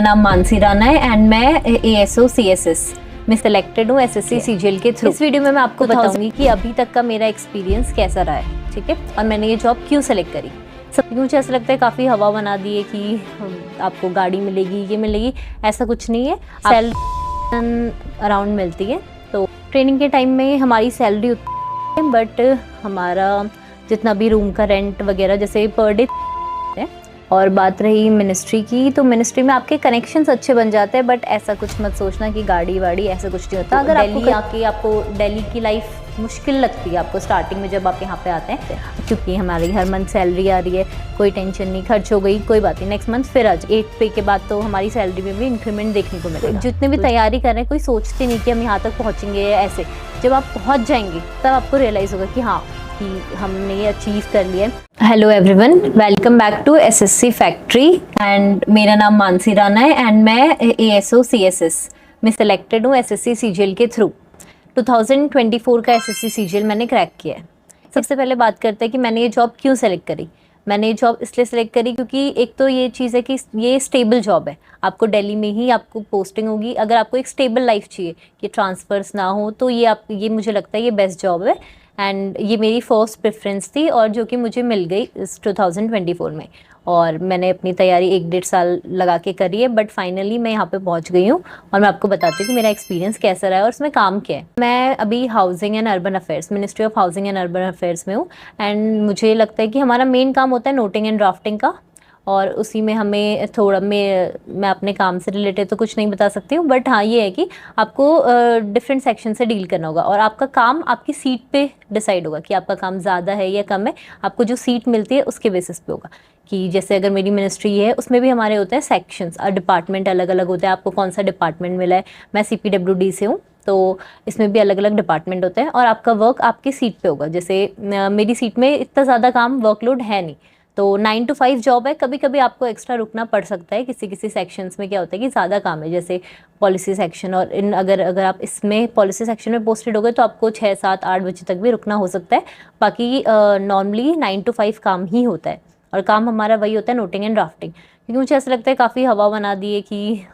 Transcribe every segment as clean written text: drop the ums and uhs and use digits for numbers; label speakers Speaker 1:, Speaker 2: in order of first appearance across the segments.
Speaker 1: नाम मानसी राणा है एंड मैं ASO CSS में सिलेक्टेड हूँ SSC CGL के थ्रू। इस वीडियो में मैं आपको बताऊंगी कि अभी तक का मेरा एक्सपीरियंस कैसा रहा है, ठीक है, और मैंने ये जॉब क्यों सेलेक्ट करी। सब मुझे ऐसा लगता है काफ़ी हवा बना दी है कि आपको गाड़ी मिलेगी, ये मिलेगी, ऐसा कुछ नहीं है। सैलरी अराउंड मिलती है, तो ट्रेनिंग के टाइम में हमारी सैलरी उतनी है, बट हमारा जितना भी रूम का रेंट वगैरह जैसे पर डे है। और बात रही मिनिस्ट्री की, तो मिनिस्ट्री में आपके कनेक्शंस अच्छे बन जाते हैं, बट ऐसा कुछ मत सोचना कि गाड़ी वाड़ी ऐसा कुछ नहीं होता। अगर आपको दिल्ली की लाइफ मुश्किल लगती है आपको स्टार्टिंग में जब आप यहाँ पे आते हैं, क्योंकि हमारी हर मंथ सैलरी आ रही है, कोई टेंशन नहीं, खर्च हो गई कोई बात नहीं, नेक्स्ट मंथ फिर आज 8 पे के बाद तो हमारी सैलरी में भी इंक्रीमेंट देखने को मिलेगा। जितने भी तैयारी कर रहे हैं कोई सोचते नहीं कि हम यहाँ तक पहुँचेंगे। ऐसे जब आप पहुँच जाएंगे तब आपको रियलाइज़ होगा कि हाँ कि हमने ये अचीव कर लिया। Hello everyone, welcome back to SSC factory and मेरा नाम मानसी राणा है एंड मैं ASO CSS में सिलेक्टेड हूँ SSC CGL के थ्रू। 2024 का SSC CGL मैंने क्रैक किया है। सबसे पहले बात करते हैं कि मैंने ये जॉब क्यों सेलेक्ट करी। मैंने ये जॉब इसलिए सेलेक्ट करी क्योंकि एक तो ये चीज़ है कि ये स्टेबल जॉब है, आपको दिल्ली में ही आपको पोस्टिंग होगी। अगर आपको एक स्टेबल लाइफ चाहिए कि ट्रांसफ़र्स ना हो, तो ये मुझे लगता है ये बेस्ट जॉब है एंड ये मेरी फर्स्ट प्रेफरेंस थी, और जो कि मुझे मिल गई इस 2024 में। और मैंने अपनी तैयारी 1-1.5 साल लगा के करी है, बट फाइनली मैं यहाँ पे पहुँच गई हूँ। और मैं आपको बताती हूँ कि मेरा एक्सपीरियंस कैसा रहा है और उसमें काम क्या है। मैं अभी housing and urban affairs, ministry of housing and urban affairs में हूँ एंड मुझे लगता है कि हमारा मेन काम होता है नोटिंग एंड ड्राफ्टिंग का, और उसी में हमें थोड़ा मैं अपने काम से रिलेटेड तो कुछ नहीं बता सकती हूँ, बट हाँ ये है कि आपको डिफरेंट सेक्शन से डील करना होगा और आपका काम आपकी सीट पे डिसाइड होगा कि आपका काम ज़्यादा है या कम है। आपको जो सीट मिलती है उसके बेसिस पे होगा कि जैसे अगर मेरी मिनिस्ट्री है उसमें भी हमारे होते हैं सेक्शंस और डिपार्टमेंट अलग अलग होते हैं। आपको कौन सा डिपार्टमेंट मिला है, मैं CPWD से हूँ, तो इसमें भी अलग अलग डिपार्टमेंट होते हैं और आपका वर्क आपकी सीट पे होगा। जैसे मेरी सीट में इतना ज़्यादा काम वर्कलोड है नहीं, तो 9 to 5 जॉब है। कभी कभी आपको एक्स्ट्रा रुकना पड़ सकता है, किसी सेक्शंस में क्या होता है कि ज़्यादा काम है, जैसे पॉलिसी सेक्शन, और अगर आप इसमें पॉलिसी सेक्शन में पोस्टेड हो गए तो आपको 6, 7, 8 बजे तक भी रुकना हो सकता है। बाकी नॉर्मली 9 to 5 काम ही होता है, और काम हमारा वही होता है नोटिंग एंड ड्राफ्टिंग। क्योंकि मुझे ऐसा लगता है काफ़ी हवा बना दी है कि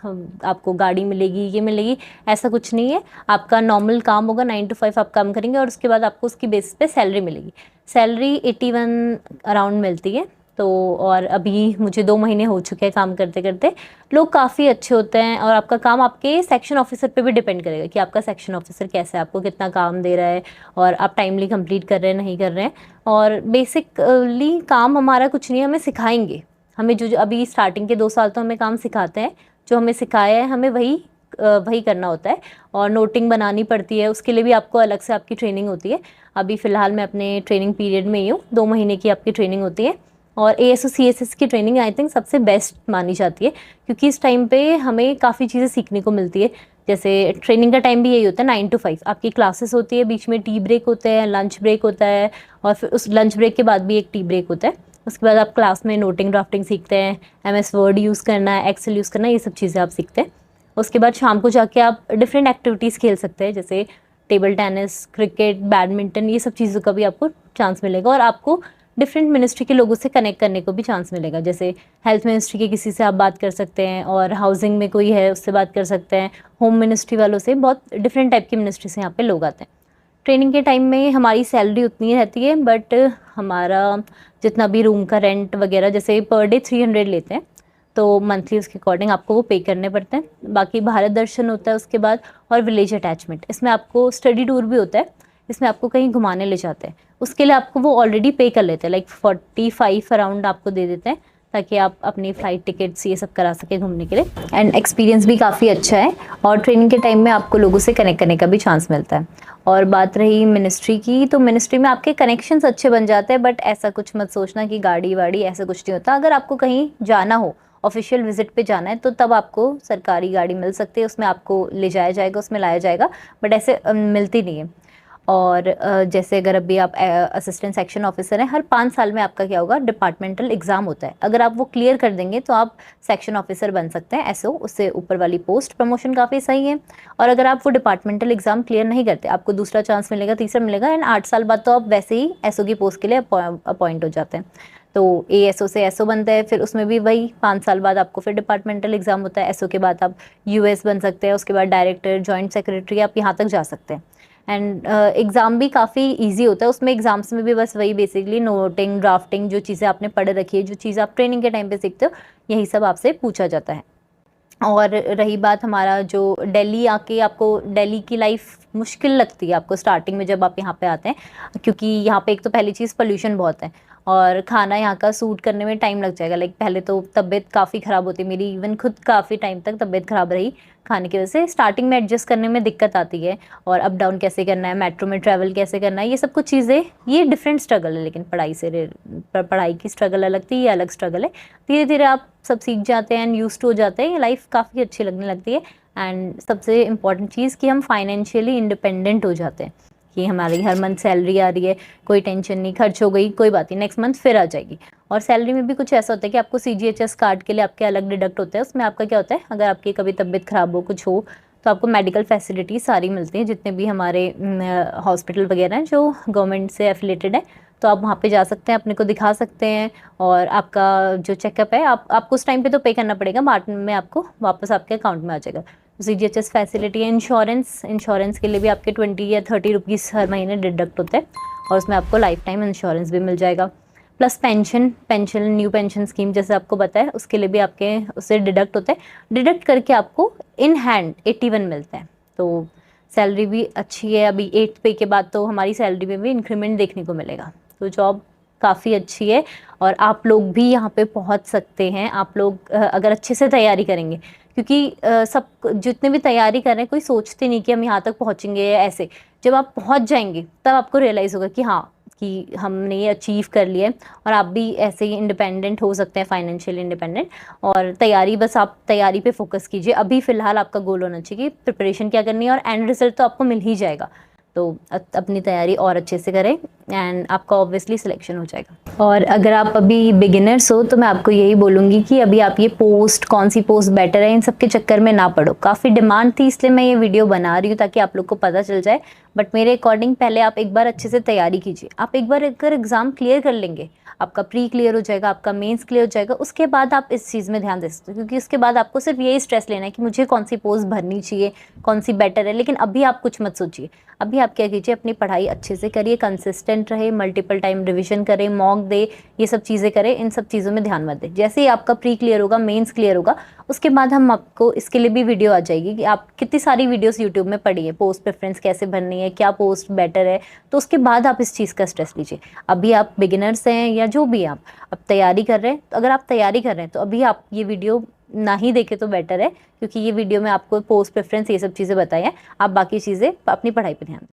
Speaker 1: आपको गाड़ी मिलेगी, ये मिलेगी, ऐसा कुछ नहीं है। आपका नॉर्मल काम होगा, 9 to 5 आप काम करेंगे और उसके बाद आपको उसकी बेसिस पे सैलरी मिलेगी। सैलरी 81 अराउंड मिलती है। तो और अभी मुझे 2 महीने हो चुके हैं काम करते करते। लोग काफ़ी अच्छे होते हैं और आपका काम आपके सेक्शन ऑफिसर पे भी डिपेंड करेगा कि आपका सेक्शन ऑफिसर कैसा है, आपको कितना काम दे रहा है और आप टाइमली कंप्लीट कर रहे हैं नहीं कर रहे हैं। और बेसिकली काम हमारा कुछ नहीं है, हमें सिखाएंगे। हमें जो अभी स्टार्टिंग के 2 साल तो हमें काम सिखाते हैं, जो हमें सिखाया है हमें वही करना होता है। और नोटिंग बनानी पड़ती है, उसके लिए भी आपको अलग से आपकी ट्रेनिंग होती है। अभी फ़िलहाल मैं अपने ट्रेनिंग पीरियड में ही हूँ, 2 महीने की आपकी ट्रेनिंग होती है। और ASO CSS की ट्रेनिंग आई थिंक सबसे बेस्ट मानी जाती है, क्योंकि इस टाइम पे हमें काफ़ी चीज़ें सीखने को मिलती है। जैसे ट्रेनिंग का टाइम भी यही होता है 9 to 5, आपकी क्लासेस होती है, बीच में टी ब्रेक होता है, लंच ब्रेक होता है, और फिर उस लंच ब्रेक के बाद भी एक टी ब्रेक होता है। उसके बाद आप क्लास में नोटिंग ड्राफ्टिंग सीखते हैं, MS वर्ड यूज़ करना है, एक्सेल यूज़ करना है, ये सब चीज़ें आप सीखते हैं। उसके बाद शाम को जाके आप डिफरेंट एक्टिविटीज़ खेल सकते हैं, जैसे टेबल टेनिस, क्रिकेट, बैडमिंटन, ये सब चीज़ों का भी आपको चांस मिलेगा। और आपको डिफरेंट मिनिस्ट्री के लोगों से कनेक्ट करने को भी चांस मिलेगा। जैसे हेल्थ मिनिस्ट्री के किसी से आप बात कर सकते हैं, और हाउसिंग में कोई है उससे बात कर सकते हैं, होम मिनिस्ट्री वालों से, बहुत डिफरेंट टाइप की मिनिस्ट्री से यहाँ पे लोग आते हैं। ट्रेनिंग के टाइम में हमारी सैलरी उतनी रहती है, बट हमारा जितना भी रूम का रेंट वगैरह जैसे पर डे 300 लेते हैं, तो मंथली उसके अकॉर्डिंग आपको वो पे करने पड़ते हैं। बाकी भारत दर्शन होता है उसके बाद, और विलेज अटैचमेंट, इसमें आपको स्टडी टूर भी होता है, इसमें आपको कहीं घुमाने ले जाते हैं। उसके लिए आपको वो ऑलरेडी पे कर लेते हैं, लाइक 45 अराउंड आपको दे देते हैं, ताकि आप अपनी फ़्लाइट टिकट्स ये सब करा सके घूमने के लिए। एंड एक्सपीरियंस भी काफ़ी अच्छा है, और ट्रेनिंग के टाइम में आपको लोगों से कनेक्ट करने का भी चांस मिलता है। और बात रही मिनिस्ट्री की, तो मिनिस्ट्री में आपके कनेक्शंस अच्छे बन जाते हैं, बट ऐसा कुछ मत सोचना कि गाड़ी वाड़ी ऐसा कुछ नहीं होता। अगर आपको कहीं जाना हो, ऑफिशियल विजिट पे जाना है, तो तब आपको सरकारी गाड़ी मिल सकती है, उसमें आपको ले जाया जाएगा, उसमें लाया जाएगा, बट ऐसे मिलती नहीं है। और जैसे अगर अभी आप असिस्टेंट सेक्शन ऑफिसर हैं, हर 5 साल में आपका क्या होगा, डिपार्टमेंटल एग्ज़ाम होता है। अगर आप वो क्लियर कर देंगे तो आप सेक्शन ऑफिसर बन सकते हैं, SO, उससे ऊपर वाली पोस्ट, प्रमोशन काफ़ी सही है। और अगर आप वो डिपार्टमेंटल एग्ज़ाम क्लियर नहीं करते, आपको दूसरा चांस मिलेगा, तीसरा मिलेगा, एंड 8 साल बाद तो आप वैसे ही SO की पोस्ट के लिए अपॉइंट हो जाते हैं। तो ASO से SO बनता है, फिर उसमें भी वही 5 साल बाद आपको फिर डिपार्टमेंटल एग्जाम होता है। SO के बाद आप US बन सकते हैं, उसके बाद डायरेक्टर, जॉइंट सेक्रेटरी, आप यहाँ तक जा सकते हैं। एंड एग्ज़ाम भी काफ़ी इजी होता है। उसमें एग्जाम्स में भी बस वही बेसिकली नोटिंग, ड्राफ्टिंग, जो चीज़ें आपने पढ़ रखी है, जो चीज़ आप ट्रेनिंग के टाइम पे सीखते हो, यही सब आपसे पूछा जाता है। और रही बात हमारा जो दिल्ली आके आपको दिल्ली की लाइफ मुश्किल लगती है आपको स्टार्टिंग में जब आप यहाँ पे आते हैं, क्योंकि यहाँ पे एक तो पहली चीज़ पोल्यूशन बहुत है और खाना यहाँ का सूट करने में टाइम लग जाएगा। लाइक पहले तो तबीयत काफ़ी ख़राब होती है मेरी, इवन खुद काफ़ी टाइम तक तबीयत ख़राब रही खाने की वजह से। स्टार्टिंग में एडजस्ट करने में दिक्कत आती है, और अप डाउन कैसे करना है, मेट्रो में ट्रैवल कैसे करना है, ये सब कुछ चीज़ें, ये डिफरेंट स्ट्रगल है। लेकिन पढ़ाई की स्ट्रगल अलग थी, ये अलग स्ट्रगल है। धीरे धीरे आप सब सीख जाते हैं एंड यूज्ड हो जाते हैं, ये लाइफ काफ़ी अच्छी लगने लगती है। एंड सबसे इम्पॉर्टेंट चीज़ कि हम फाइनेंशियली इंडिपेंडेंट हो जाते हैं, कि हमारी हर मंथ सैलरी आ रही है, कोई टेंशन नहीं, खर्च हो गई कोई बात नहीं, नेक्स्ट मंथ फिर आ जाएगी। और सैलरी में भी कुछ ऐसा होता है कि आपको CGHS कार्ड के लिए आपके अलग डिडक्ट होते हैं। उसमें आपका क्या होता है, अगर आपकी कभी तबीयत ख़राब हो, कुछ हो, तो आपको मेडिकल फैसिलिटी सारी मिलती हैं, जितने भी हमारे हॉस्पिटल वगैरह हैं जो गवर्नमेंट से एफिलेटेड है। तो आप वहाँ पे जा सकते हैं, अपने को दिखा सकते हैं, और आपका जो चेकअप है आपको उस टाइम पे तो पे करना पड़ेगा, बाद में आपको वापस आपके अकाउंट में आ जाएगा। CGHS फैसिलिटी है। इंश्योरेंस के लिए भी आपके 20 या 30 रुपीज़ हर महीने डिडक्ट होते हैं, और उसमें आपको लाइफ टाइम इंश्योरेंस भी मिल जाएगा। Plus pension new pension scheme जैसे आपको बताया, उसके लिए भी आपके उससे डिडक्ट होता है। डिडक्ट करके आपको इन हैंड 81 मिलता है। तो सैलरी भी अच्छी है। अभी 8th पे के बाद तो हमारी सैलरी में भी इंक्रीमेंट देखने को मिलेगा। तो जॉब काफ़ी अच्छी है, और आप लोग भी यहाँ पे पहुँच सकते हैं। आप लोग अगर अच्छे से तैयारी करेंगे, क्योंकि सब जितने भी तैयारी कर रहे हैं, कोई सोचते नहीं कि हम यहाँ तक पहुँचेंगे ऐसे। जब आप पहुँच जाएंगे तब आपको रियलाइज़ होगा कि हाँ, कि हमने ये अचीव कर लिया है, और आप भी ऐसे ही इंडिपेंडेंट हो सकते हैं, फाइनेंशियली इंडिपेंडेंट। और तैयारी, बस आप तैयारी पे फोकस कीजिए। अभी फ़िलहाल आपका गोल होना चाहिए कि प्रिपरेशन क्या करनी है, और एंड रिजल्ट तो आपको मिल ही जाएगा। तो अपनी तैयारी और अच्छे से करें, एंड आपका ऑब्वियसली सिलेक्शन हो जाएगा। और अगर आप अभी बिगिनर्स हो, तो मैं आपको यही बोलूँगी कि अभी आप ये पोस्ट, कौन सी पोस्ट बेटर है, इन सब के चक्कर में ना पड़ो। काफ़ी डिमांड थी, इसलिए मैं ये वीडियो बना रही हूँ ताकि आप लोग को पता चल जाए। बट मेरे अकॉर्डिंग पहले आप एक बार अच्छे से तैयारी कीजिए। आप एक बार अगर एग्ज़ाम क्लियर कर लेंगे, आपका प्री क्लियर हो जाएगा, आपका मेंस क्लियर हो जाएगा, उसके बाद आप इस चीज़ में ध्यान दे सकते हो, क्योंकि उसके बाद आपको सिर्फ यही स्ट्रेस लेना है कि मुझे कौन सी पोस्ट भरनी चाहिए, कौन सी बेटर है। लेकिन अभी आप कुछ मत सोचिए। अभी आप क्या कीजिए, अपनी पढ़ाई अच्छे से करिए, कंसिस्टेंट रहे, मल्टीपल टाइम रिविजन करें, मॉक दे, ये सब चीज़ें करें। इन सब चीज़ों में ध्यान मत दें। जैसे ही आपका प्री क्लियर होगा, मेंस क्लियर होगा, उसके बाद हम आपको इसके लिए भी वीडियो आ जाएगी कि आप कितनी सारी वीडियोस यूट्यूब में पढ़िए, पोस्ट प्रेफरेंस कैसे भरनी है, क्या पोस्ट बेटर है। तो उसके बाद आप इस चीज़ का स्ट्रेस लीजिए। अभी आप बिगिनर्स हैं या जो भी आप अब तैयारी कर रहे हैं, तो अगर आप तैयारी कर रहे हैं तो अभी आप ये वीडियो ना ही देखें तो बेटर है, क्योंकि ये वीडियो में आपको पोस्ट प्रेफरेंस ये सब चीज़ें बताई हैं। आप बाकी चीज़ें अपनी पढ़ाई पर ध्यान दें।